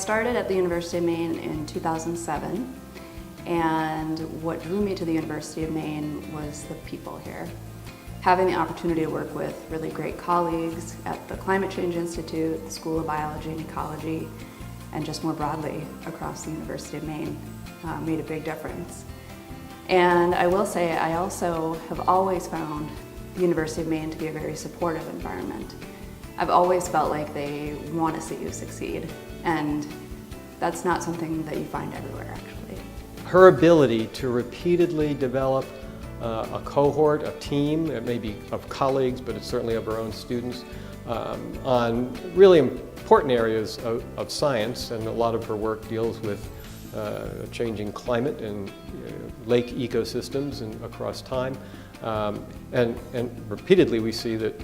started at the University of Maine in 2007, and what drew me to the University of Maine was the people here. Having the opportunity to work with really great colleagues at the Climate Change Institute, the School of Biology and Ecology, and just more broadly across the University of Maine made a big difference. And I will say I also have always found the University of Maine to be a very supportive environment. I've always felt like they want to see you succeed, and that's not something that you find everywhere, actually. Her ability to repeatedly develop a cohort, a team, it may be of colleagues, but it's certainly of her own students, on really important areas of science, and a lot of her work deals with changing climate and lake ecosystems and across time. And repeatedly we see that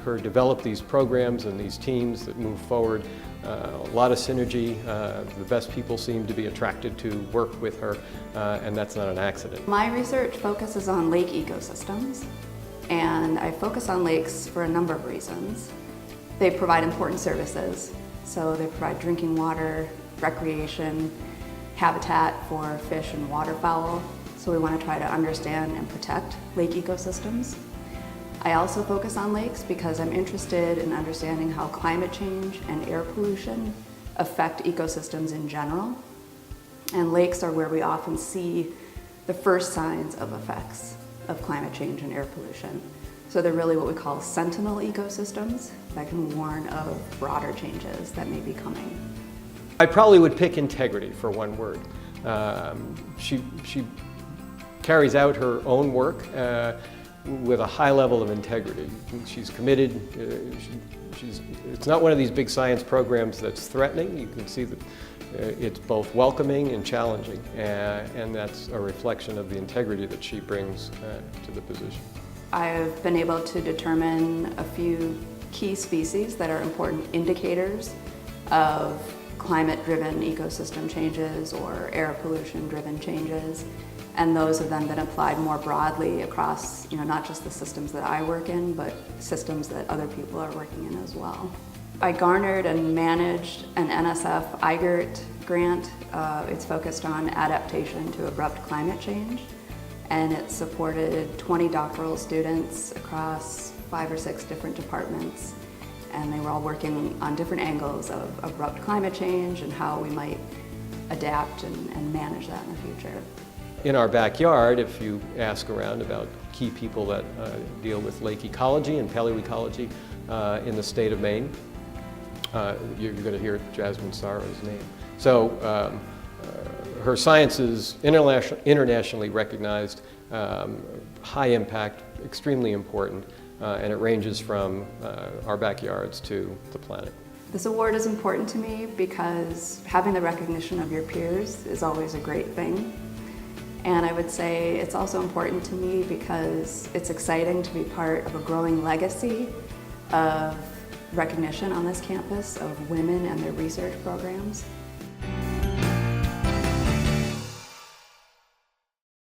her develop these programs and these teams that move forward. A lot of synergy. The best people seem to be attracted to work with her, and that's not an accident. My research focuses on lake ecosystems, and I focus on lakes for a number of reasons. They provide important services, so they provide drinking water, recreation, habitat for fish and waterfowl, so we want to try to understand and protect lake ecosystems. I also focus on lakes because I'm interested in understanding how climate change and air pollution affect ecosystems in general. And lakes are where we often see the first signs of effects of climate change and air pollution. So they're really what we call sentinel ecosystems that can warn of broader changes that may be coming. I probably would pick integrity for one word. She carries out her own work with a high level of integrity. She's committed. It's not one of these big science programs that's threatening. You can see that it's both welcoming and challenging, and that's a reflection of the integrity that she brings to the position. I've been able to determine a few key species that are important indicators of climate-driven ecosystem changes or air pollution-driven changes. And those have then been applied more broadly across, not just the systems that I work in, but systems that other people are working in as well. I garnered and managed an NSF IGERT grant. It's focused on adaptation to abrupt climate change, and it supported 20 doctoral students across 5 or 6 different departments, and they were all working on different angles of abrupt climate change and how we might adapt and manage that in the future. In our backyard, if you ask around about key people that deal with lake ecology and paleoecology in the state of Maine, you're going to hear Jasmine Saros' name. So her science is internationally recognized, high impact, extremely important, and it ranges from our backyards to the planet. This award is important to me because having the recognition of your peers is always a great thing. And I would say it's also important to me because it's exciting to be part of a growing legacy of recognition on this campus of women and their research programs.